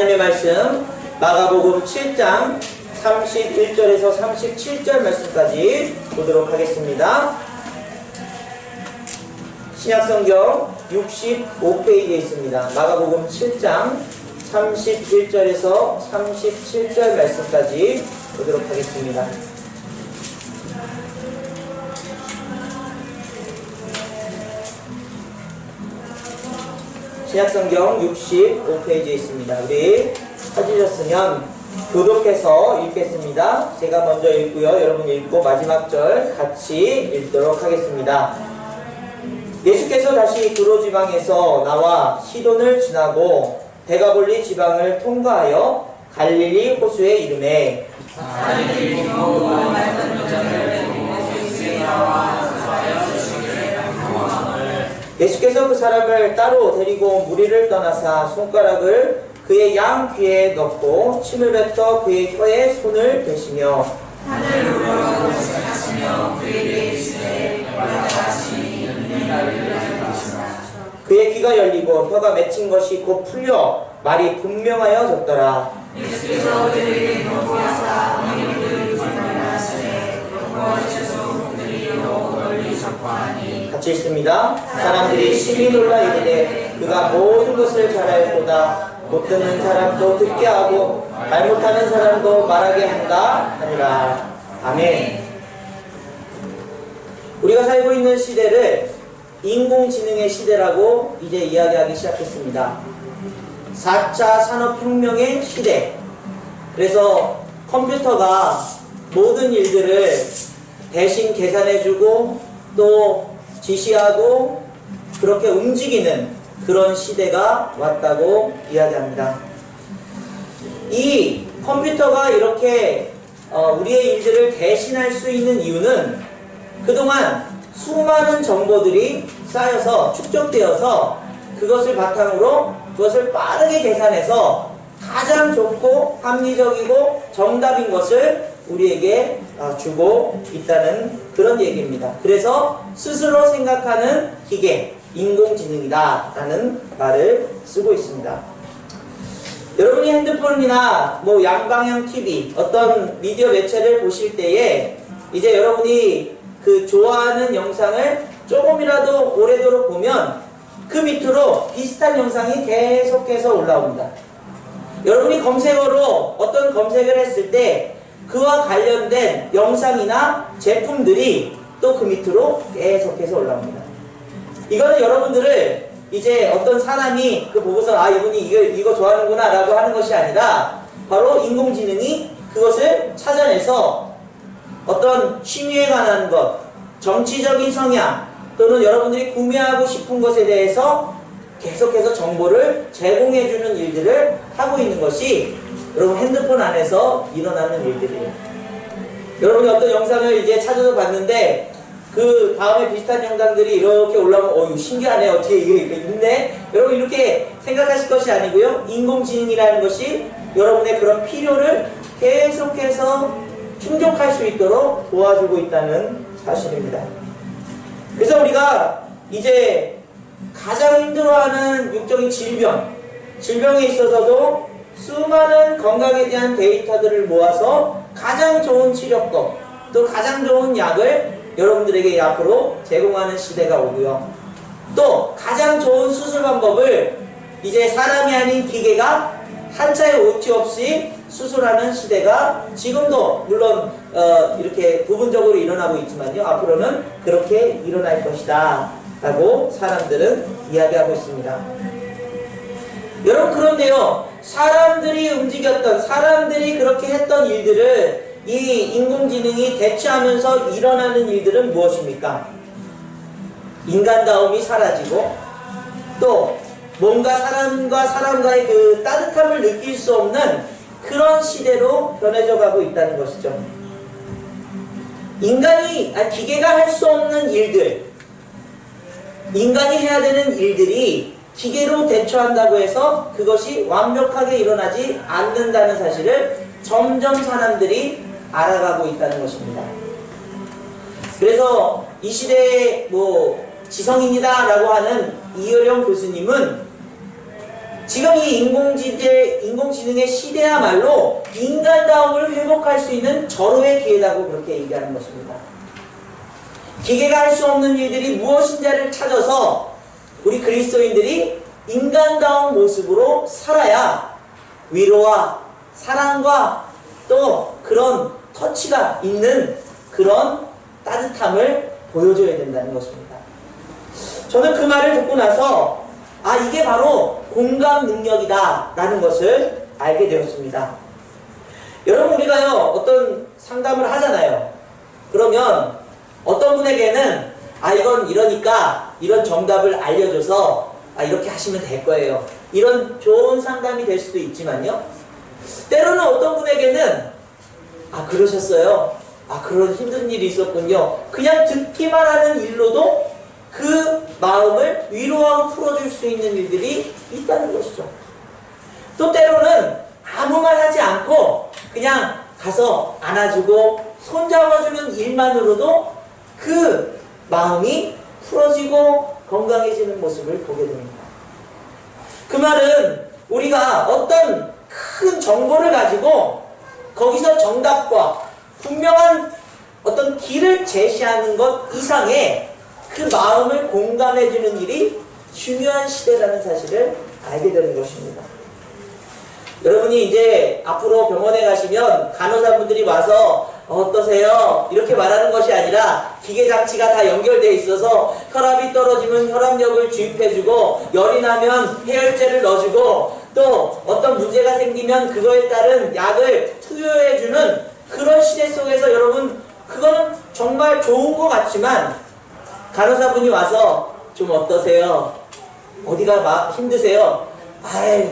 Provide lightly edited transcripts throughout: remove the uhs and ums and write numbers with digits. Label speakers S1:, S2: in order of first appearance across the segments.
S1: 하나님의 말씀 마가복음 7장 31절에서 37절 말씀까지 보도록 하겠습니다. 신약성경 65페이지에 있습니다. 마가복음 7장 31절에서 37절 말씀까지 보도록 하겠습니다. 신약성경 65페이지에 있습니다. 우리 찾으셨으면 교독해서 읽겠습니다. 제가 먼저 읽고요. 여러분 읽고 마지막 절 같이 읽도록 하겠습니다. 예수께서 다시 두로 지방에서 나와 시돈을 지나고 데가볼리 지방을 통과하여 갈릴리 호수에 이르매 예수께서 그 사람을 따로 데리고 무리를 떠나사 손가락을 그의 양 귀에 넣고 침을 뱉어 그의 혀에 손을 대시며
S2: 하늘 우러러 시작하시며 그에게 이르시되 올라가시니
S1: 그의 귀가 열리고 혀가 맺힌 것이 곧 풀려 말이 분명하여졌더라.
S2: 예수께서 그들에게 경고하사 너희들 불만하시되 경고하셔서 그들이 멀리 접하니
S1: 같이 읽습니다. 사람들이 심히 놀라 이르되 그가 모든 것을 잘하였도다. 못 듣는 사람도 듣게 하고 말 못하는 사람도 말하게 한다 하니라. 아멘. 우리가 살고 있는 시대를 인공지능의 시대라고 이제 이야기하기 시작했습니다. 4차 산업혁명의 시대. 그래서 컴퓨터가 모든 일들을 대신 계산해주고 또 지시하고 그렇게 움직이는 그런 시대가 왔다고 이야기합니다. 이 컴퓨터가 이렇게 우리의 일들을 대신할 수 있는 이유는 그동안 수많은 정보들이 쌓여서 축적되어서 그것을 바탕으로 그것을 빠르게 계산해서 가장 좋고 합리적이고 정답인 것을 우리에게 주고 있다는 그런 얘기입니다. 그래서 스스로 생각하는 기계, 인공지능이다 라는 말을 쓰고 있습니다. 여러분이 핸드폰이나 양방향 TV 어떤 미디어 매체를 보실 때에 이제 여러분이 그 좋아하는 영상을 조금이라도 오래도록 보면 그 밑으로 비슷한 영상이 계속해서 올라옵니다. 여러분이 검색어로 어떤 검색을 했을 때 그와 관련된 영상이나 제품들이 또 그 밑으로 계속해서 올라옵니다. 이거는 여러분들을 이제 어떤 사람이 그 보고서 이분이 이거 좋아하는구나 라고 하는 것이 아니라 바로 인공지능이 그것을 찾아내서 어떤 취미에 관한 것, 정치적인 성향 또는 여러분들이 구매하고 싶은 것에 대해서 계속해서 정보를 제공해주는 일들을 하고 있는 것이 여러분 핸드폰 안에서 일어나는 일들이에요. 여러분이 어떤 영상을 이제 찾아서 봤는데 그 다음에 비슷한 영상들이 이렇게 올라오면 이거 신기하네, 어떻게 이게 있네? 여러분 이렇게 생각하실 것이 아니고요. 인공지능이라는 것이 여러분의 그런 필요를 계속해서 충족할 수 있도록 도와주고 있다는 사실입니다. 그래서 우리가 이제 가장 힘들어하는 육적인 질병에 있어서도 수많은 건강에 대한 데이터들을 모아서 가장 좋은 치료법, 또 가장 좋은 약을 여러분들에게 앞으로 제공하는 시대가 오고요. 또 가장 좋은 수술 방법을 이제 사람이 아닌 기계가 한차의 오차 없이 수술하는 시대가 지금도 물론 이렇게 부분적으로 일어나고 있지만요. 앞으로는 그렇게 일어날 것이다 라고 사람들은 이야기하고 있습니다. 여러분 그런데요. 사람들이 움직였던 사람들이 그렇게 했던 일들을 이 인공지능이 대체하면서 일어나는 일들은 무엇입니까? 인간다움이 사라지고 또 뭔가 사람과 사람과의 그 따뜻함을 느낄 수 없는 그런 시대로 변해져 가고 있다는 것이죠. 기계가 할 수 없는 일들, 인간이 해야 되는 일들이 기계로 대처한다고 해서 그것이 완벽하게 일어나지 않는다는 사실을 점점 사람들이 알아가고 있다는 것입니다. 그래서 이 시대의 지성인이다 라고 하는 이효령 교수님은 지금 이 인공지능의 시대야말로 인간다움을 회복할 수 있는 절호의 기회라고 그렇게 얘기하는 것입니다. 기계가 할 수 없는 일들이 무엇인지를 찾아서 우리 그리스도인들이 인간다운 모습으로 살아야 위로와 사랑과 또 그런 터치가 있는 그런 따뜻함을 보여줘야 된다는 것입니다. 저는 그 말을 듣고 나서 이게 바로 공감 능력이다 라는 것을 알게 되었습니다. 여러분, 우리가요 어떤 상담을 하잖아요. 그러면 어떤 분에게는 이건 이러니까 이런 정답을 알려줘서 이렇게 하시면 될 거예요, 이런 좋은 상담이 될 수도 있지만요, 때로는 어떤 분에게는 그러셨어요, 그런 힘든 일이 있었군요, 그냥 듣기만 하는 일로도 그 마음을 위로하고 풀어줄 수 있는 일들이 있다는 것이죠. 또 때로는 아무 말 하지 않고 그냥 가서 안아주고 손잡아주는 일만으로도 그 마음이 풀어지고 건강해지는 모습을 보게 됩니다. 그 말은 우리가 어떤 큰 정보를 가지고 거기서 정답과 분명한 어떤 길을 제시하는 것 이상의 그 마음을 공감해주는 일이 중요한 시대라는 사실을 알게 되는 것입니다. 여러분이 이제 앞으로 병원에 가시면 간호사분들이 와서 어떠세요? 이렇게 말하는 것이 아니라 기계장치가 다 연결되어 있어서 혈압이 떨어지면 혈압약을 주입해주고, 열이 나면 해열제를 넣어주고, 또 어떤 문제가 생기면 그거에 따른 약을 투여해주는 그런 시대 속에서 여러분, 그거는 정말 좋은 것 같지만 간호사분이 와서 좀 어떠세요? 어디가 힘드세요?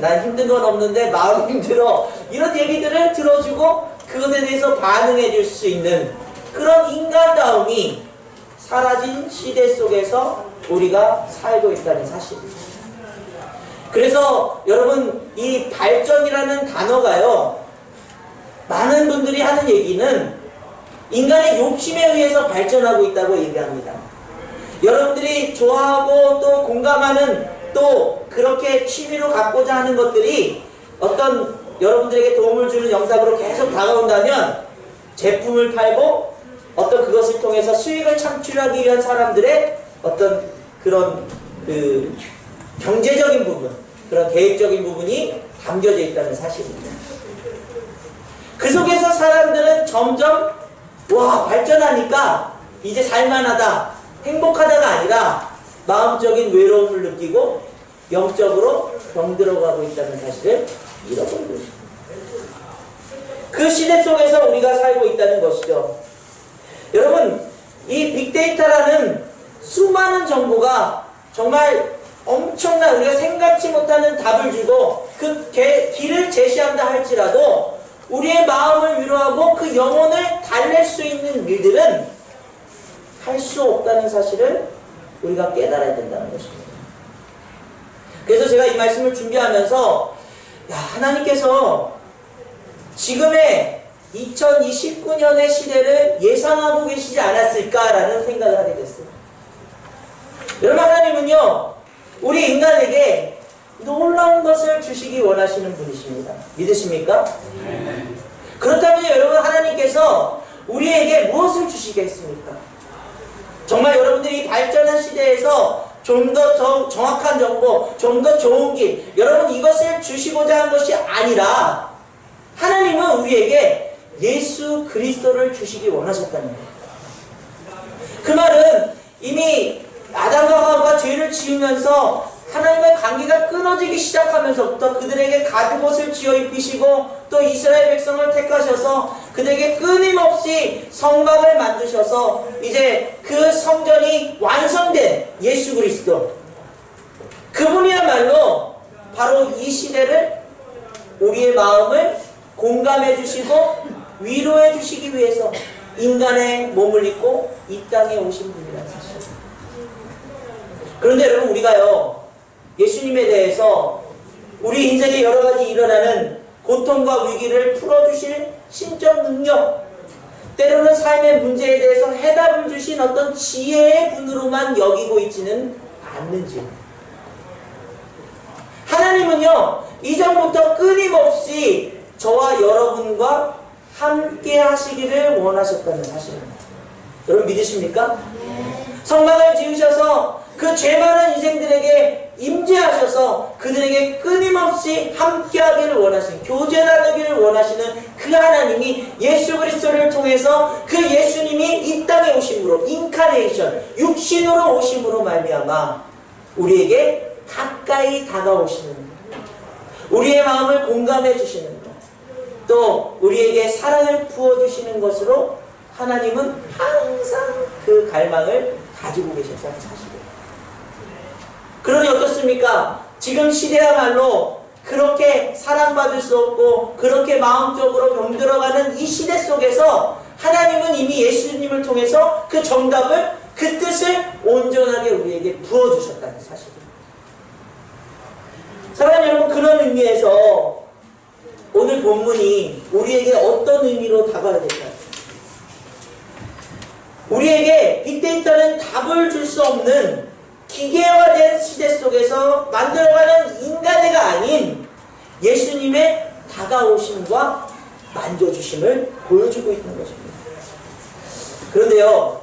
S1: 난 힘든 건 없는데 마음 힘들어, 이런 얘기들을 들어주고 그것에 대해서 반응해 줄 수 있는 그런 인간다움이 사라진 시대 속에서 우리가 살고 있다는 사실입니다. 그래서 여러분, 이 발전이라는 단어가요, 많은 분들이 하는 얘기는 인간의 욕심에 의해서 발전하고 있다고 얘기합니다. 여러분들이 좋아하고 또 공감하는, 또 그렇게 취미로 갖고자 하는 것들이 어떤 여러분들에게 도움을 주는 영상으로 계속 다가온다면 제품을 팔고 어떤 그것을 통해서 수익을 창출하기 위한 사람들의 어떤 그런 경제적인 부분, 그런 계획적인 부분이 담겨져 있다는 사실입니다. 그 속에서 사람들은 점점 발전하니까 이제 살만하다, 행복하다가 아니라 마음적인 외로움을 느끼고 영적으로 병들어가고 있다는 사실을 잃어버리고 있습니다. 그 시대 속에서 우리가 살고 있다는 것이죠. 여러분, 이 빅데이터라는 수많은 정보가 정말 엄청난, 우리가 생각지 못하는 답을 주고 그 길을 제시한다 할지라도 우리의 마음을 위로하고 그 영혼을 달랠 수 있는 일들은 할 수 없다는 사실을 우리가 깨달아야 된다는 것입니다. 그래서 제가 이 말씀을 준비하면서 하나님께서 지금의 2029년의 시대를 예상하고 계시지 않았을까라는 생각을 하게 됐어요. 여러분, 하나님은요, 우리 인간에게 놀라운 것을 주시기 원하시는 분이십니다. 믿으십니까? 그렇다면 여러분, 하나님께서 우리에게 무엇을 주시겠습니까? 정말 여러분들이 발전한 시대에서 좀 더 정확한 정보, 좀 더 좋은 길, 여러분 이것을 주시고자 한 것이 아니라 하나님은 우리에게 예수 그리스도를 주시기 원하셨다는 거예요. 그 말은 이미 아담과 하와가 죄를 지으면서 하나님의 관계가 끊어지기 시작하면서부터 그들에게 가죽 옷을 지어 입히시고 또 이스라엘 백성을 택하셔서 그들에게 끊임없이 성막을 만드셔서 이제 그 성전이 완성된 예수 그리스도, 그분이야말로 바로 이 시대를, 우리의 마음을 공감해 주시고 위로해 주시기 위해서 인간의 몸을 입고 이 땅에 오신 분이라는 사실. 그런데 여러분, 우리가요, 예수님에 대해서 우리 인생에 여러 가지 일어나는 고통과 위기를 풀어주실 신적 능력, 때로는 삶의 문제에 대해서 해답을 주신 어떤 지혜의 분으로만 여기고 있지는 않는지, 하나님은요, 이전부터 끊임없이 저와 여러분과 함께 하시기를 원하셨다는 사실입니다. 여러분 믿으십니까? 성막을 지으셔서 그 죄 많은 인생들에게 임재하셔서 그들에게 끊임없이 함께하기를 원하시는, 교제 나누기를 원하시는 그 하나님이 예수 그리스도를 통해서 그 예수님이 이 땅에 오심으로, 인카네이션, 육신으로 오심으로 말미암아 우리에게 가까이 다가오시는 것, 우리의 마음을 공감해 주시는 것, 또 우리에게 사랑을 부어주시는 것으로 하나님은 항상 그 갈망을 가지고 계셨다는 사실이에요. 그러니 어떻습니까? 지금 시대야말로 그렇게 사랑받을 수 없고 그렇게 마음적으로 병들어가는 이 시대 속에서 하나님은 이미 예수님을 통해서 그 정답을, 그 뜻을 온전하게 우리에게 부어주셨다는 사실입니다. 사랑하는 여러분, 그런 의미에서 오늘 본문이 우리에게 어떤 의미로 다가와야 될까요? 우리에게 빅데이터는 답을 줄 수 없는 기계화된 시대 속에서 만들어가는 인간애가 아닌 예수님의 다가오심과 만져주심을 보여주고 있는 것입니다. 그런데요,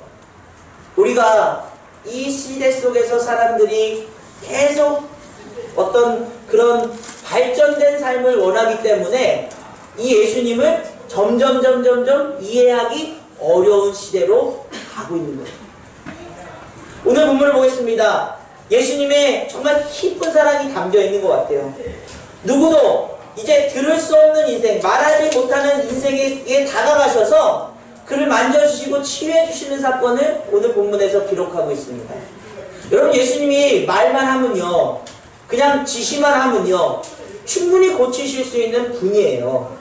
S1: 우리가 이 시대 속에서 사람들이 계속 어떤 그런 발전된 삶을 원하기 때문에 이 예수님을 점점 이해하기 어려운 시대로 가고 있는 거예요. 오늘 본문을 보겠습니다. 예수님의 정말 깊은 사랑이 담겨 있는 것 같아요. 누구도 이제 들을 수 없는 인생, 말하지 못하는 인생에 다가가셔서 그를 만져주시고 치유해주시는 사건을 오늘 본문에서 기록하고 있습니다. 여러분, 예수님이 말만 하면요, 그냥 지시만 하면요, 충분히 고치실 수 있는 분이에요.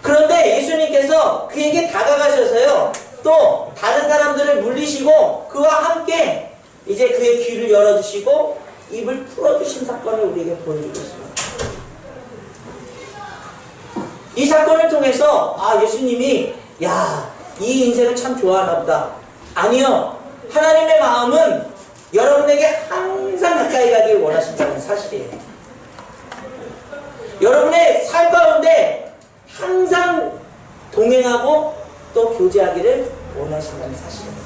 S1: 그런데 예수님께서 그에게 다가가셔서요, 또 다른 사람들을 물리시고 그와 함께 이제 그의 귀를 열어주시고 입을 풀어주신 사건을 우리에게 보여주고 있습니다. 이 사건을 통해서 예수님이 이 인생을 참 좋아하나 보다. 아니요, 하나님의 마음은 여러분에게 항상 가까이 가길 원하신다는 사실이에요. 여러분의 삶 가운데 항상 동행하고 또 교제하기를 원하신다는 사실입니다.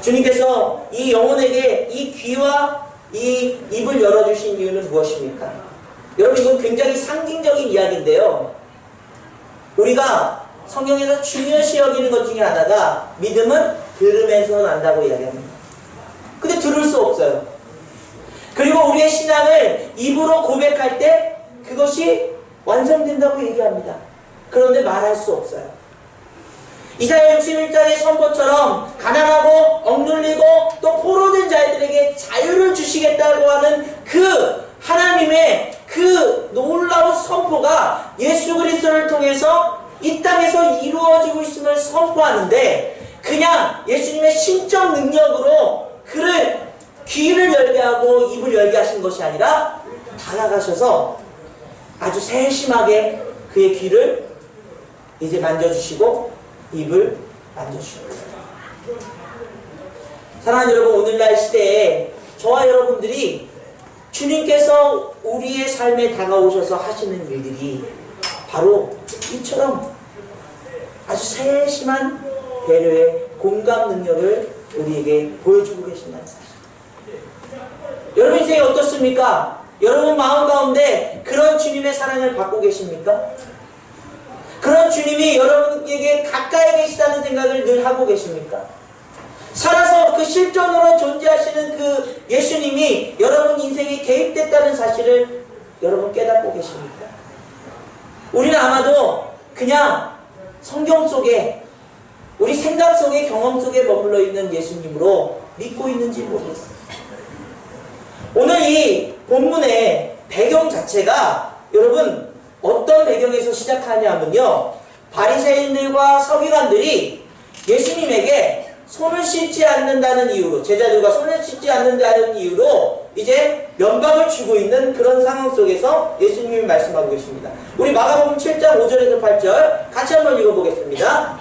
S1: 주님께서 이 영혼에게 이 귀와 이 입을 열어주신 이유는 무엇입니까? 여러분, 이건 굉장히 상징적인 이야기인데요, 우리가 성경에서 중요시 여기는 것 중에 하나가 믿음은 들음에서 난다고 이야기합니다. 근데 들을 수 없어요. 그리고 우리의 신앙을 입으로 고백할 때 그것이 완성된다고 얘기합니다. 그런데 말할 수 없어요. 이사야 61장의 선포처럼 가난하고 억눌리고 또 포로된 자들에게 자유를 주시겠다고 하는 그 하나님의 그 놀라운 선포가 예수 그리스도를 통해서 이 땅에서 이루어지고 있음을 선포하는데, 그냥 예수님의 신적 능력으로 그를 귀를 열게 하고 입을 열게 하신 것이 아니라 다가가셔서 아주 세심하게 그의 귀를 이제 만져주시고 입을 만져주시고. 사랑하는 여러분, 오늘날 시대에 저와 여러분들이 주님께서 우리의 삶에 다가오셔서 하시는 일들이 바로 이처럼 아주 세심한 배려의 공감 능력을 우리에게 보여주고 계신다는 사실. 여러분 인생이 어떻습니까? 여러분 마음 가운데 그런 주님의 사랑을 받고 계십니까? 그런 주님이 여러분에게 가까이 계시다는 생각을 늘 하고 계십니까? 살아서 그 실존으로 존재하시는 그 예수님이 여러분 인생에 개입됐다는 사실을 여러분 깨닫고 계십니까? 우리는 아마도 그냥 성경 속에, 우리 생각 속에, 경험 속에 머물러 있는 예수님으로 믿고 있는지 모르겠어요. 오늘 이 본문의 배경 자체가 여러분 어떤 배경에서 시작하냐면요, 바리새인들과 서기관들이 예수님에게 손을 씻지 않는다는 이유로, 제자들과 손을 씻지 않는다는 이유로 이제 면박을 주고 있는 그런 상황 속에서 예수님이 말씀하고 계십니다. 우리 마가복음 7장 5절에서 8절 같이 한번 읽어보겠습니다.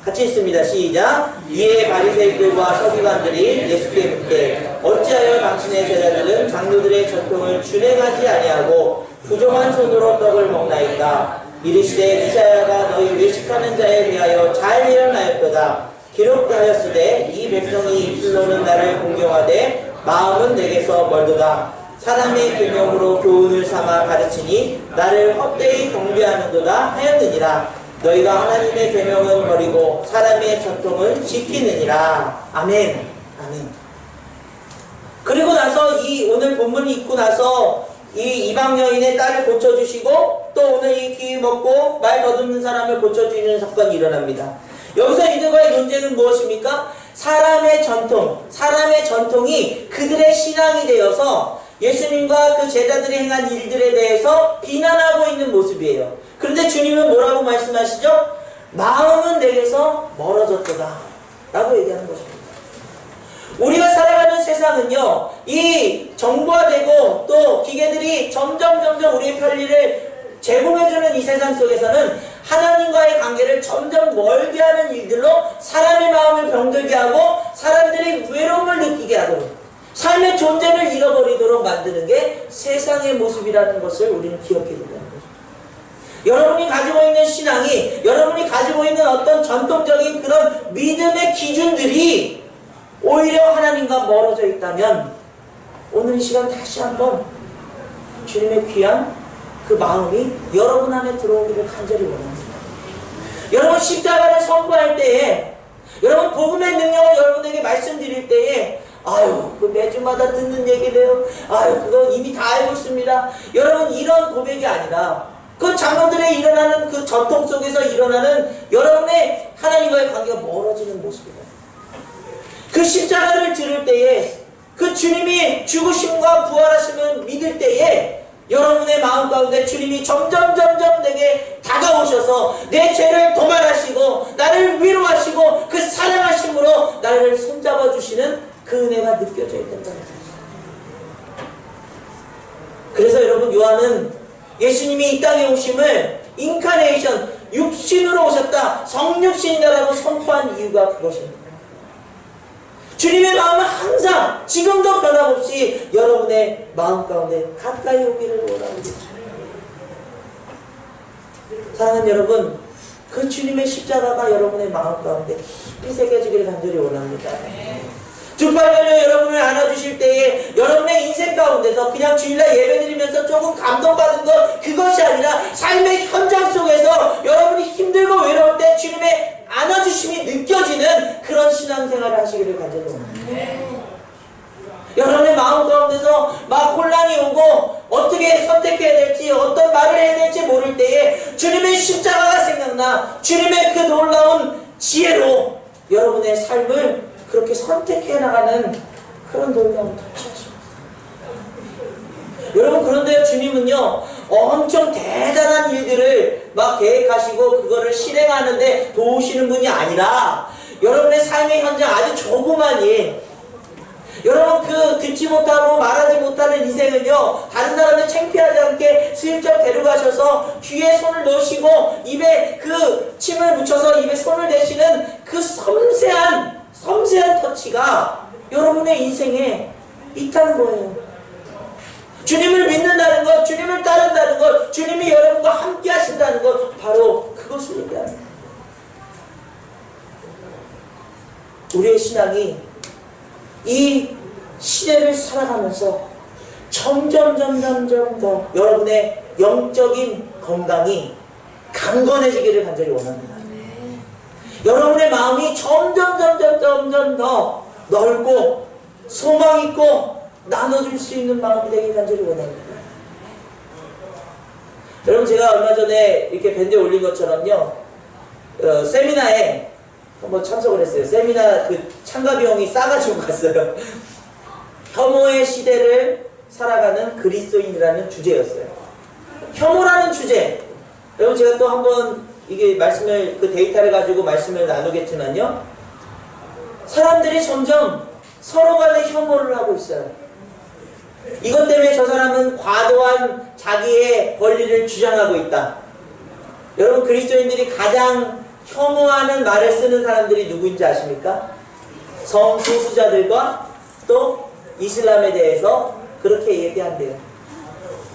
S1: 같이 읽습니다. 시작. 이에 바리새인들과 서기관들이 예수께 묻되 어찌하여 당신의 제자들은 장로들의 전통을 준행하지 아니하고 부정한 손으로 떡을 먹나이까? 이르시되 이사야가 너희 외식하는 자에 대하여 잘 예언하였도다. 기록하였으되 이 백성이 입술로는 나를 공경하되 마음은 내게서 멀도다. 사람의 계명으로 교훈을 삼아 가르치니 나를 헛되이 경배하는도다 하였느니라. 너희가 하나님의 계명은 버리고 사람의 전통을 지키느니라. 아멘. 아멘. 그리고 나서 이 오늘 본문을 읽고 나서 이 이방 여인의 딸을 고쳐주시고 또 오늘 이 귀 먹고 말 더듬는 사람을 고쳐주는 사건이 일어납니다. 여기서 이들과의 논쟁은 무엇입니까? 사람의 전통이 그들의 신앙이 되어서 예수님과 그 제자들이 행한 일들에 대해서 비난하고 있는 모습이에요. 그런데 주님은 뭐라고 말씀하시죠? 마음은 내게서 멀어졌도다 라고 얘기하는 것입니다. 우리가 살아가는 세상은요, 이 정보화되고 또 기계들이 점점 우리의 편리를 제공해주는 이 세상 속에서는 하나님과의 관계를 점점 멀게 하는 일들로 사람의 마음을 병들게 하고 사람들이 외로움을 느끼게 하고 삶의 존재를 잃어버리도록 만드는 게 세상의 모습이라는 것을 우리는 기억해야 된다는 거죠. 여러분이 가지고 있는 신앙이, 여러분이 가지고 있는 어떤 전통적인 그런 믿음의 기준들이 오히려 하나님과 멀어져 있다면 오늘 이 시간 다시 한번 주님의 귀한 그 마음이 여러분 안에 들어오기를 간절히 원합니다. 여러분 십자가를 선포할 때에, 여러분 복음의 능력을 여러분에게 말씀드릴 때에 아유 그 매주마다 듣는 얘기래요. 아유 그거 이미 다 알고 있습니다. 여러분 이런 고백이 아니라 그 장로들의 일어나는 그 전통 속에서 일어나는 여러분의 하나님과의 관계가 멀어지는 모습이다. 그 십자가를 들을 때에 그 주님이 죽으심과 부활하심을 믿을 때에 여러분의 마음 가운데 주님이 점점 내게 다가오셔서 내 죄를 도말하시고 나를 위로하시고 그 사랑하심으로 나를 손잡아 주시는 그 은혜가 느껴져 있다는 거예요. 그래서 여러분 요한은 예수님이 이 땅에 오심을 인카네이션, 육신으로 오셨다, 성육신이라고 선포한 이유가 그것입니다. 주님의 마음은 항상 지금도 변함없이 여러분의 마음 가운데 가까이 오기를 원합니다. 사랑하는 여러분, 그 주님의 십자가가 여러분의 마음 가운데 깊이 새겨지기를 간절히 원합니다. 두 팔 걸려 여러분을 안아주실 때에 여러분의 인생 가운데서 그냥 주일날 예배드리면서 조금 감동받은 것, 그것이 아니라 삶의 현장 속에서 여러분이 힘들고 외로울 때 주님의 안아주심이 느껴지는 그런 신앙생활을 하시기를 간절히 원합니다. 여러분의 마음 가운데서 막 혼란이 오고 어떻게 선택해야 될지, 어떤 말을 해야 될지 모를 때에 주님의 십자가가 생각나 주님의 그 놀라운 지혜로 여러분의 삶을 그렇게 선택해 나가는 그런 놀라운 터치하십니다. 여러분, 그런데 주님은요 엄청 대단한 일들을 막 계획하시고 그거를 실행하는데 도우시는 분이 아니라 여러분의 삶의 현장 아주 조그만 일, 여러분 그 듣지 못하고 말하지 못하는 인생은요 다른 사람을 창피하지 않게 슬쩍 데려가셔서 귀에 손을 넣으시고 입에 그 침을 묻혀서 입에 손을 대시는 그 섬세한 터치가 여러분의 인생에 있다는 거예요. 주님을 믿는다는 것, 주님을 따른다는 것, 주님이 여러분과 함께 하신다는 것, 바로 그것을 얘기합니다. 우리의 신앙이 이 시대를 살아가면서 점점 더 여러분의 영적인 건강이 강건해지기를 간절히 원합니다. 여러분의 마음이 점점 더 넓고 소망 있고 나눠줄 수 있는 마음이 되길 간절히 원합니다. 여러분, 제가 얼마 전에 이렇게 밴드에 올린 것처럼요 세미나에 한번 참석을 했어요. 세미나 그 참가 비용이 싸가지고 갔어요. 혐오의 시대를 살아가는 그리스도인이라는 주제였어요. 혐오라는 주제, 여러분 제가 또 한번 이게 말씀을 그 데이터를 가지고 말씀을 나누겠지만요, 사람들이 점점 서로 간에 혐오를 하고 있어요. 이것 때문에 저 사람은 과도한 자기의 권리를 주장하고 있다. 여러분, 그리스도인들이 가장 혐오하는 말을 쓰는 사람들이 누구인지 아십니까? 성소수자들과 또 이슬람에 대해서 그렇게 얘기한대요.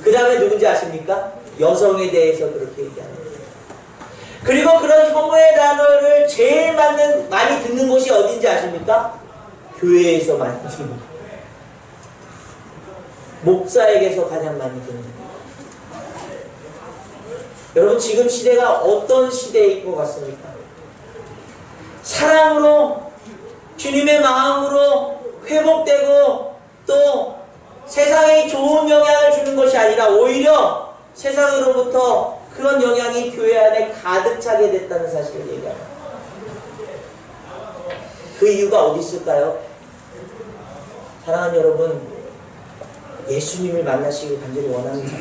S1: 그 다음에 누군지 아십니까? 여성에 대해서 그렇게 얘기합니다. 그리고 그런 혐오의 단어를 제일 많이 듣는 곳이 어딘지 아십니까? 교회에서 많이 듣는 거예요. 목사에게서 가장 많이 듣는 거예요. 여러분, 지금 시대가 어떤 시대인 것 같습니까? 사랑으로, 주님의 마음으로 회복되고 또 세상에 좋은 영향을 주는 것이 아니라 오히려 세상으로부터 그런 영향이 교회 안에 가득 차게 됐다는 사실을 얘기합니다. 그 이유가 어디 있을까요? 사랑하는 여러분, 예수님을 만나시길 간절히 원합니다.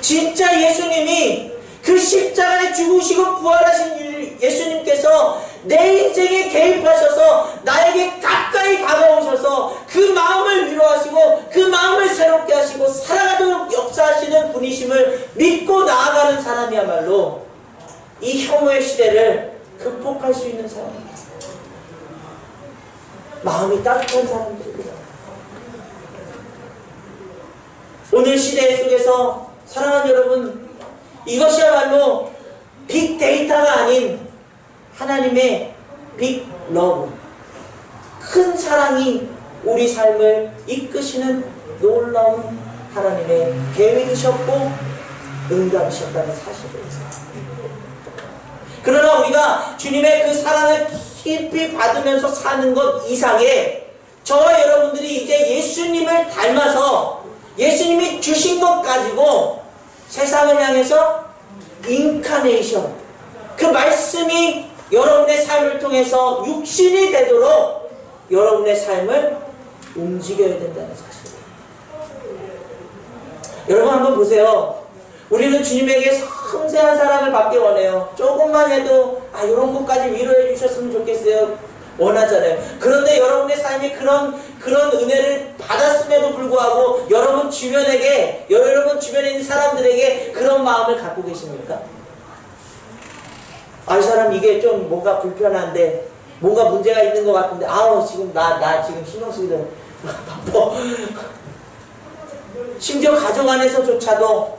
S1: 진짜 예수님이 그 십자가에 죽으시고 부활하신 예수님께서 내 인생에 개입하셔서 나에게 가까이 다가오셔서 그 마음을 위로하시고 그 마음을 새롭게 하시고 살아가도록 역사하시는 분이심을 믿고 나아가는 사람이야말로 이 혐오의 시대를 극복할 수 있는 사람입니다. 마음이 따뜻한 사람들입니다. 오늘 시대 속에서 사랑하는 여러분, 이것이야말로 빅데이터가 아닌 하나님의 빅 러브, 큰 사랑이 우리 삶을 이끄시는 놀라운 하나님의 계획이셨고 응답이셨다는 사실입니다. 그러나 우리가 주님의 그 사랑을 깊이 받으면서 사는 것 이상에 저와 여러분들이 이제 예수님을 닮아서 예수님이 주신 것 가지고 세상을 향해서 인카네이션, 그 말씀이 여러분의 삶을 통해서 육신이 되도록 여러분의 삶을 움직여야 된다는 사실이에요. 여러분 한번 보세요. 우리는 주님에게 섬세한 사랑을 받기 원해요. 조금만 해도 이런 것까지 위로해 주셨으면 좋겠어요. 원하잖아요. 그런데 여러분의 삶이 그런 은혜를 받았음에도 불구하고 여러분 주변에 있는 사람들에게 그런 마음을 갖고 계십니까? 이 사람 이게 좀 뭔가 불편한데 뭔가 문제가 있는 것 같은데 지금 나 지금 신경 쓰기도 바빠. 심지어 가정 안에서조차도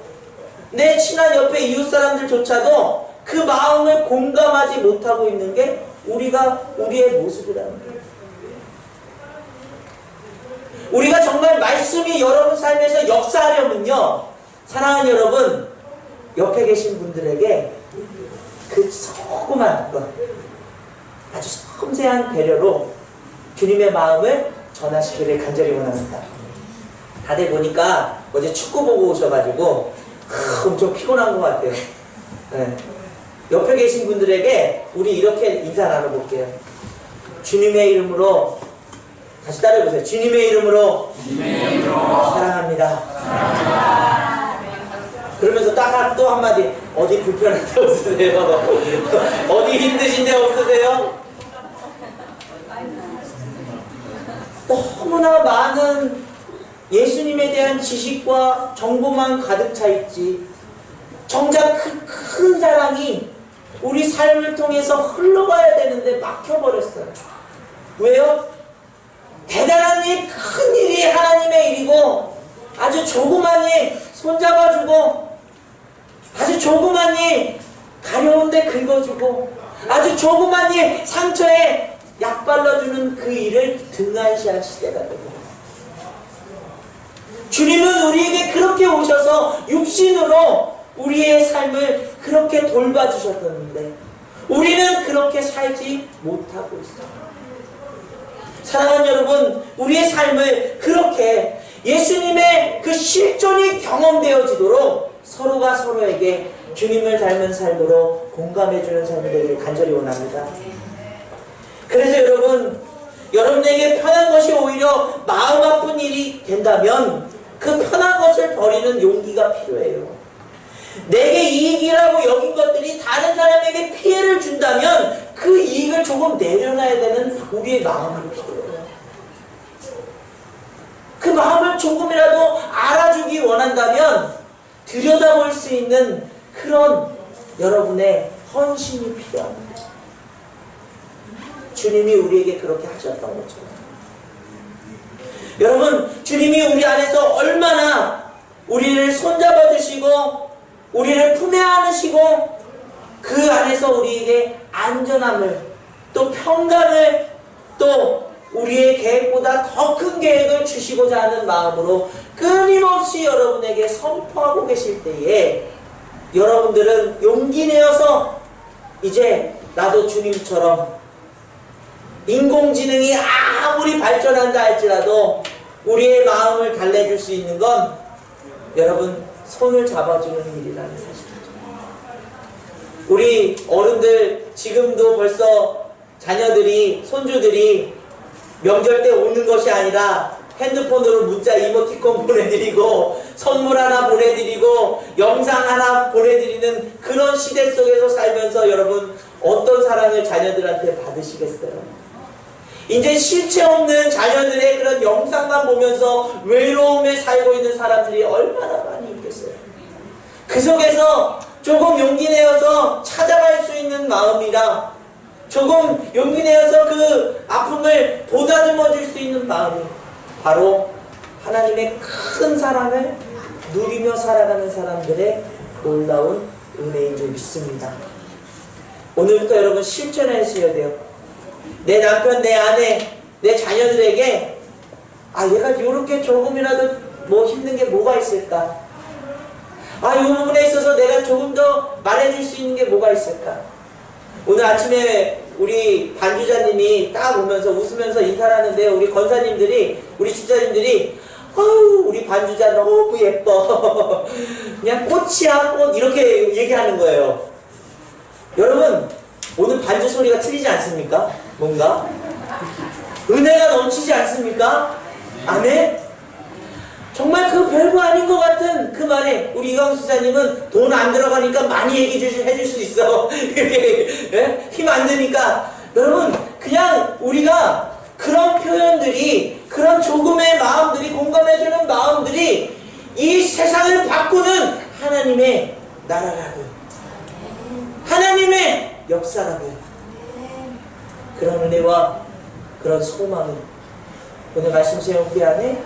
S1: 내 친한 옆에 이웃 사람들조차도 그 마음을 공감하지 못하고 있는 게 우리의 모습이라는 거예요. 우리가 정말 말씀이 여러분 삶에서 역사하려면요, 사랑하는 여러분, 옆에 계신 분들에게 그 조그만 것, 아주 섬세한 배려로 주님의 마음을 전하시기를 간절히 원합니다. 다들 보니까 어제 축구 보고 오셔가지고 엄청 피곤한 것 같아요. 네. 옆에 계신 분들에게 우리 이렇게 인사 나눠볼게요. 주님의 이름으로, 다시 따라해보세요. 주님의 이름으로 사랑합니다. 그러면서 딱 또 한마디, 어디 불편한 데 없으세요? 어디 힘드신 데 없으세요? 너무나 많은 예수님에 대한 지식과 정보만 가득 차 있지, 정작 그 큰 사랑이 우리 삶을 통해서 흘러가야 되는데 막혀버렸어요. 왜요? 대단한 일, 큰 일이 하나님의 일이고, 아주 조그만 일 손잡아주고, 아주 조그만 일 가려운데 긁어주고, 아주 조그만 일 상처에 약 발라주는 그 일을 등한시할 시대가 되고, 주님은 우리에게 그렇게 오셔서 육신으로 우리의 삶을 그렇게 돌봐주셨었는데 우리는 그렇게 살지 못하고 있어요. 사랑하는 여러분, 우리의 삶을 그렇게 예수님의 그 실존이 경험되어지도록 서로가 서로에게 주님을 닮은 삶으로 공감해주는 삶이 되기를 간절히 원합니다. 그래서 여러분에게 편한 것이 오히려 마음 아픈 일이 된다면 그 편한 것을 버리는 용기가 필요해요. 내게 이익이라고 여긴 것들이 다른 사람에게 피해를 준다면 그 이익을 조금 내려놔야 되는 우리의 마음이 필요해요. 그 마음을 조금이라도 알아주기 원한다면 들여다볼 수 있는 그런 여러분의 헌신이 필요합니다. 주님이 우리에게 그렇게 하셨던 것처럼. 여러분, 주님이 우리 안에서 얼마나 우리를 손잡아 주시고 우리를 품에 안으시고 그 안에서 우리에게 안전함을 또 평강을 또 우리의 계획보다 더 큰 계획을 주시고자 하는 마음으로 끊임없이 여러분에게 선포하고 계실 때에 여러분들은 용기 내어서 이제 나도 주님처럼 인공지능이 아무리 발전한다 할지라도 우리의 마음을 달래줄 수 있는 건 여러분 손을 잡아주는 일이라는 사실이죠. 우리 어른들 지금도 벌써 자녀들이 손주들이 명절 때 오는 것이 아니라 핸드폰으로 문자 이모티콘 보내드리고 선물 하나 보내드리고 영상 하나 보내드리는 그런 시대 속에서 살면서 여러분 어떤 사랑을 자녀들한테 받으시겠어요? 이제 실체 없는 자녀들의 그런 영상만 보면서 외로움에 살고 있는 사람들이 얼마나 많이 있겠어요. 그 속에서 조금 용기 내어서 찾아갈 수 있는 마음이라 조금 용기 내어서 그 아픔을 보다듬어 줄 수 있는 마음이 바로 하나님의 큰 사랑을 누리며 살아가는 사람들의 놀라운 은혜인 줄 믿습니다. 오늘부터 여러분 실천하셔야 돼요. 내 남편, 내 아내, 내 자녀들에게 얘가 이렇게 조금이라도 뭐 힘든 게 뭐가 있을까? 이 부분에 있어서 내가 조금 더 말해줄 수 있는 게 뭐가 있을까? 오늘 아침에 우리 반주자님이 딱 오면서 웃으면서 인사를 하는데 우리 권사님들이, 우리 집사님들이 우리 반주자 너무 예뻐. 그냥 꽃이야, 꽃. 이렇게 얘기하는 거예요. 여러분, 오늘 반주 소리가 틀리지 않습니까? 뭔가? 은혜가 넘치지 않습니까? 아멘? 정말 그 별거 아닌 것 같은 그 말에 우리 이광수 지사님은 돈 안 들어가니까 많이 해줄 수 있어. 이렇게 힘 안 드니까. 여러분, 그냥 우리가 그런 표현들이, 그런 조금의 마음들이, 공감해주는 마음들이 이 세상을 바꾸는 하나님의 나라라고요. 하나님의 역사라고요. 그런 은혜와 그런 소망을 오늘 말씀 제목이 안에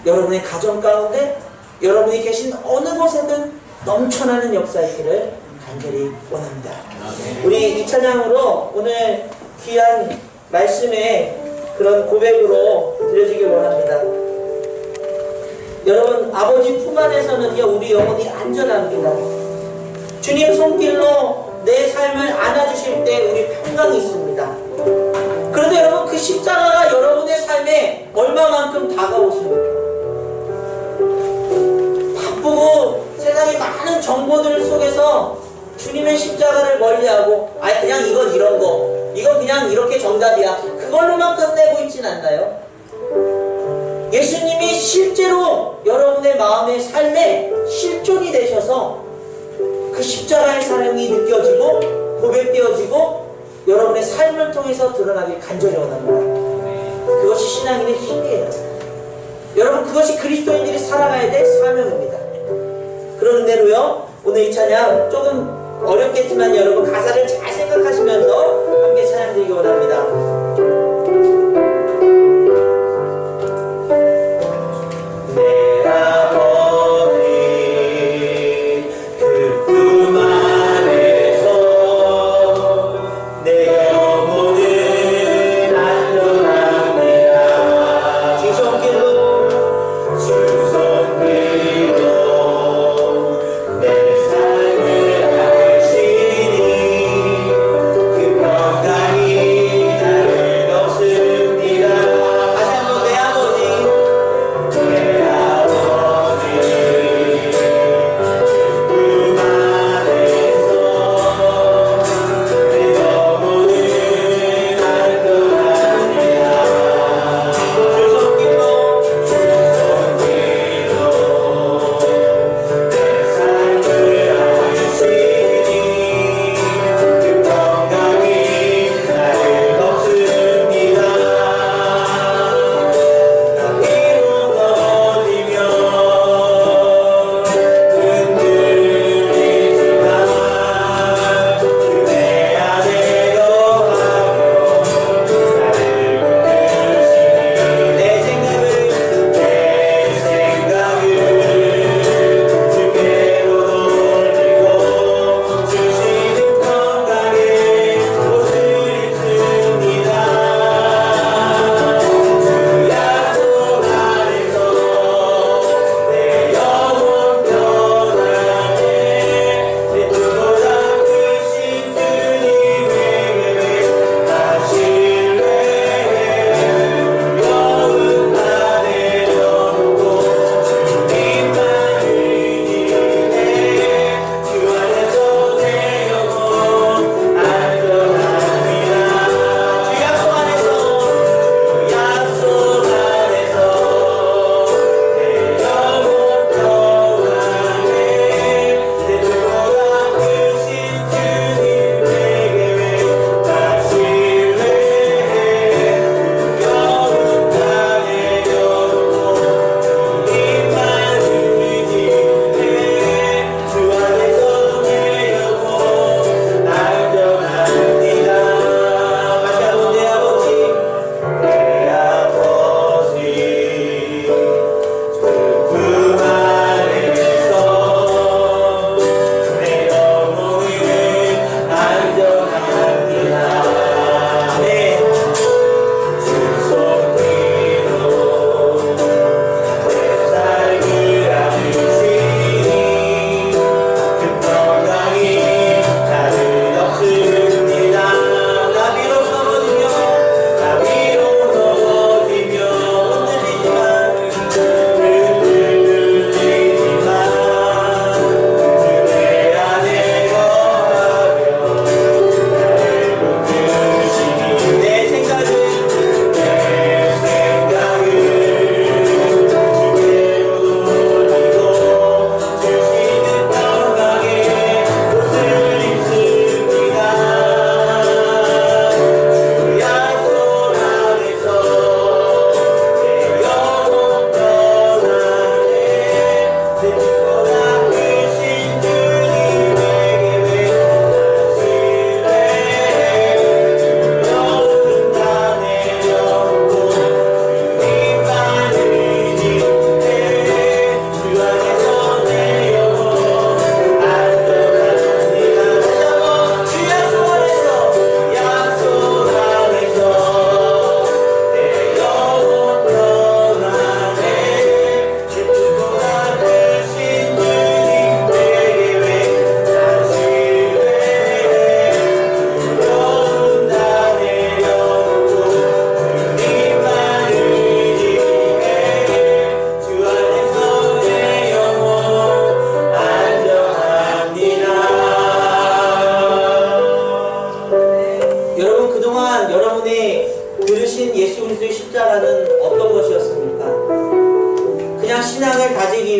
S1: 여러분의 가정 가운데 여러분이 계신 어느 곳에든 넘쳐나는 역사 있기를 간절히 원합니다. 우리 이 찬양으로 오늘 귀한 말씀의 그런 고백으로 드려지길 원합니다. 여러분, 아버지 품 안에서는요 우리 영혼이 안전합니다. 주님 손길로 내 삶을 안아주실 때 우리 평강이 있습니다. 그런데 여러분, 그 십자가가 여러분의 삶에 얼마만큼 다가오십니까? 바쁘고 세상의 많은 정보들 속에서 주님의 십자가를 멀리하고 그냥 이건 이런 거, 이건 그냥 이렇게 정답이야, 그걸로만 끝내고 있진 않나요? 예수님이 실제로 여러분의 마음의 삶에 실존이 되셔서 그 십자가의 사랑이 느껴지고 고백되어지고 여러분의 삶을 통해서 드러나길 간절히 원합니다. 그것이 신앙인의 힘이에요. 여러분, 그것이 그리스도인들이 살아가야 될 사명입니다. 그런 은혜로요, 오늘 이 찬양 조금 어렵겠지만 여러분 가사를 잘 생각하시면서 함께 찬양 드리기 원합니다. 내 아버지 그 품 안에서 내 영혼은 안전합니다. 주 손길로 내 삶을 하시니 그 평강이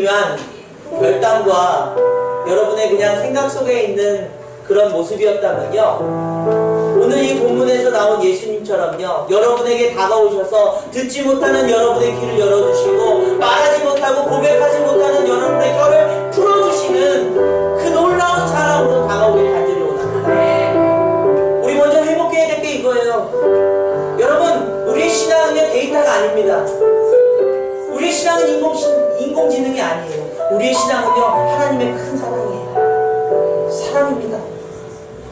S1: 미묘한 결단과 여러분의 그냥 생각 속에 있는 그런 모습이었다면요, 오늘 이 본문에서 나온 예수님처럼요, 여러분에게 다가오셔서 듣지 못하는 여러분의 귀를 열어주시고 말하지 못하고 고백하지 못하는 여러분의 혀를 풀어주시는 그 놀라운 사랑으로 다가오길 간절히 원합니다. 우리 먼저 회복해야 될 게 이거예요. 여러분, 우리의 신앙은요, 데이터가 아닙니다. 우리의 신앙은 인공지능이 아니에요. 우리의 신앙은요, 하나님의 큰 사랑이에요. 사랑입니다.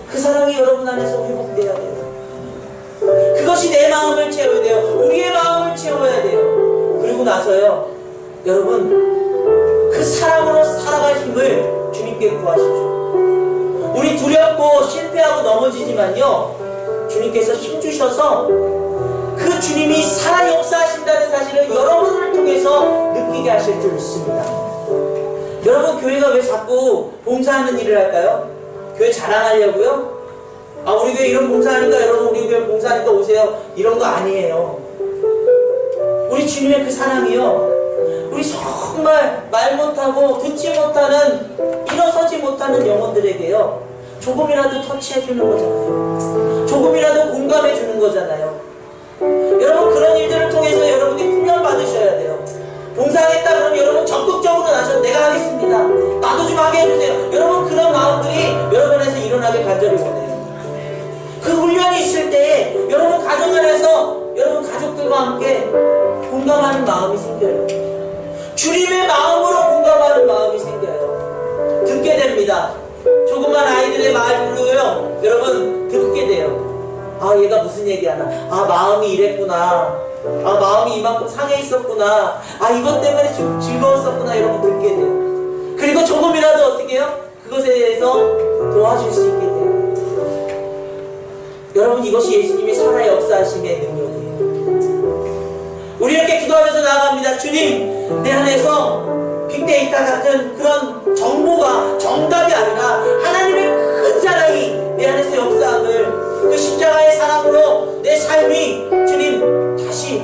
S1: 그 사랑이 여러분 안에서 회복돼야 돼요. 그것이 내 마음을 채워야 돼요. 우리의 마음을 채워야 돼요. 그리고 나서요, 여러분, 그 사랑으로 살아갈 힘을 주님께 구하십시오. 우리 두렵고 실패하고 넘어지지만요, 주님께서 힘주셔서 그 주님이 살아 역사하신다는 사실을 여러분을 통해서 느끼게 하실 줄 믿습니다. 여러분, 교회가 왜 자꾸 봉사하는 일을 할까요? 교회 자랑하려고요? 아, 우리 교회 이런 봉사하니까 여러분 우리 교회 봉사하니까 오세요, 이런 거 아니에요. 우리 주님의 그 사랑이요, 우리 정말 말 못하고 듣지 못하는, 일어서지 못하는 영혼들에게요, 조금이라도 터치해주는 거잖아요. 조금이라도 공감해주는 거잖아요. 여러분, 그런 일들을 통해서 여러분이 훈련 받으셔야 돼요. 봉사하겠다 그러면 여러분 적극적으로 나서 내가 하겠습니다, 나도 좀 하게 해주세요. 여러분, 그런 마음들이 여러분 안에서 일어나길 간절히 원해요. 그 훈련이 있을 때 여러분 가정 안에서 여러분 가족들과 함께 공감하는 마음이 생겨요. 주님의 마음으로 공감하는 마음이 생겨요. 듣게 됩니다. 조그만 아이들의 말로요, 여러분 듣게 돼요. 아, 얘가 무슨 얘기하나, 아, 마음이 이랬구나, 아, 마음이 이만큼 상해 있었구나, 아, 이것 때문에 좀 즐거웠었구나, 여러분 듣게 돼요. 그리고 조금이라도 어떻게 해요? 그것에 대해서 도와줄 수 있게 돼요. 여러분, 이것이 예수님이 살아 역사하심의 능력이에요. 우리 이렇게 기도하면서 나아갑니다. 주님, 내 안에서 빅데이터 같은 그런 정보가 정답이 아니라 하나님의 큰 사랑이 내 안에서 역사함을, 그 십자가의 사랑으로 내 삶이 주님 다시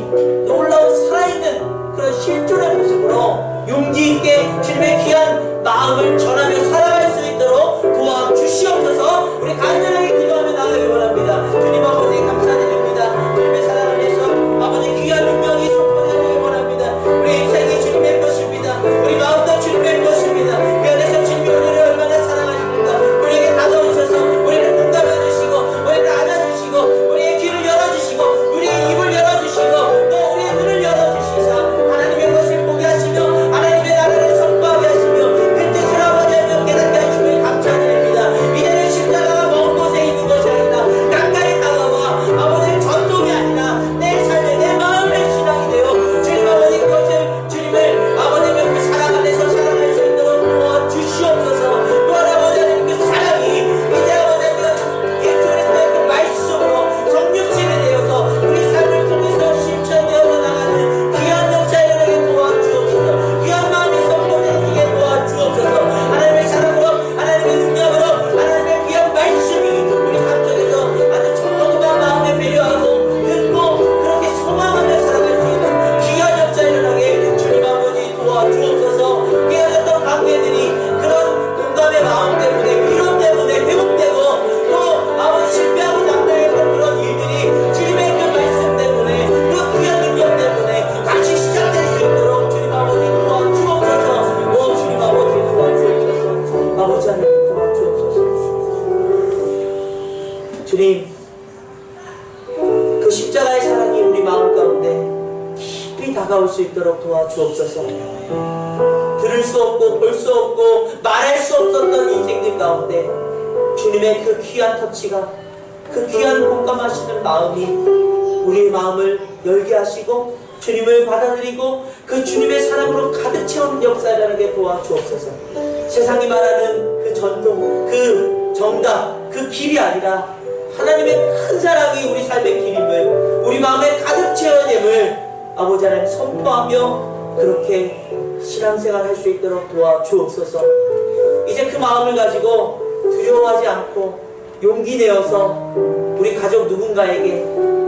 S1: 놀라운 살아있는 그런 실존의 모습으로 용기 있게 주님의 귀한 마음을 전하며 살아갈 수 있도록 도와주시옵소서. 우리 간절하게 기도하며 나가기 원합니다. 주님 아버지, 감사드립니다. 주님의 사랑 안에서 아버지 귀한 능력이 선포되기 원합니다. 우리 인생이 주님의 것입니다. 우리 마음도 주님의 것입니다. 그 안에서 주님이 우리를 얼마나 사랑하십니까? 우리에게 다가오셔서 우리를 공감해 주시고, 우리를 안아주시고, 우리의 귀를 열어주시고, 우리의 입을 열어주시고, 또 우리의 눈을 열어주시사 하나님의 것을 보게 하시며 하나님의 나라를 선포하게 하시며 그 뜻을 아버지 하며 깨닫게 하시며 감사드립니다. 이제는 십자가가 먼 곳에 있는 것이 아니라 가까이 다가와 아버지의 전통이 아니라 내 삶의 내 마음의 신앙이 되어 주님 아버지 것을 주님을 아버지며 그 사랑 안에서 살아갈 수 있도록 도와주시옵소서. 또한 아버지 하나님 그 사랑이 이제 아버지 하나님 예수 그리스도의 그 말씀으로 성육신이 되어서 우리 삶을 통해서 실천되어 나가는 귀한 역사 일어나게 도와주옵소서. 귀한 마음이 선포되게 도와주옵소서. 하나님의 사랑으로, 하나님의 능력으로, 하나님의 귀한 말씀이 우리 삶 속에서 아주 정확한 마음에 배려하고 듣고 그렇게 소망하며 살아갈 수 있는 귀한 역사 일어나게 주님 아버지 도와주옵소서. 깨어졌던 관계들이 그런 공감의 마음 때문에, 위로 때문에 회복되고, 또 아버지 실패하고 낙담했던 그런 일들이 주님의 그 말씀 때문에, 그 귀한 능력 때문에 다시 시작될 수 있도록 주님 아버지 도와주옵소서. 주님 아버지 도와주옵소서. 아버지 하나님 도와주옵소서. 주님, 그 십자가의 사랑이 우리 마음 가운데 깊이 다가올 수 있도록 도와주옵소서. 들을 수 없고 볼 수 없고 말할 수 없었던 인생들 가운데 주님의 그 귀한 터치가, 그 귀한 공감하시는 마음이 우리의 마음을 열게 하시고 주님을 받아들이고 그 주님의 사랑으로 가득 채우는 역사라는 게 도와주옵소서. 세상이 말하는 그 전통, 그 정답, 그 길이 아니라 하나님의 큰 사랑이 우리 삶의 길임을, 우리 마음에 가득 채워냄을 아버지 하나님 선포하며 그렇게 신앙생활 할 수 있도록 도와주옵소서. 이제 그 마음을 가지고 두려워하지 않고 용기 내어서 우리 가족 누군가에게,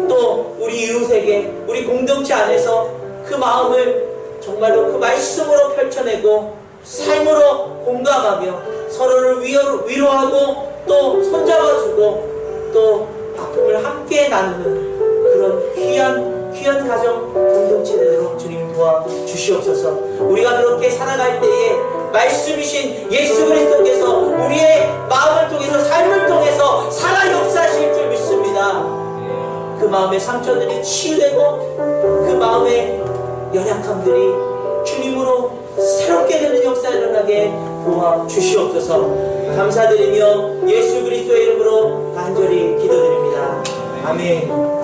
S1: 또 우리 이웃에게, 우리 공동체 안에서 그 마음을 정말로 그 말씀으로 펼쳐내고 삶으로 공감하며 서로를 위로하고 또 손잡아주고 또 아픔을 함께 나누는 그런 귀한 가정 공동체대로 주님 도와주시옵소서. 우리가 그렇게 살아갈 때에 말씀이신 예수 그리스도께서 우리의 마음을 통해서 삶을 통해서 살아 역사하실 줄 믿습니다. 그 마음의 상처들이 치유되고 그 마음의 연약함들이 주님으로 새롭게 되는 역사가 일어나게 도와주시옵소서. 감사드리며 예수 그리스도의 이름으로 간절히 기도드립니다. 아멘.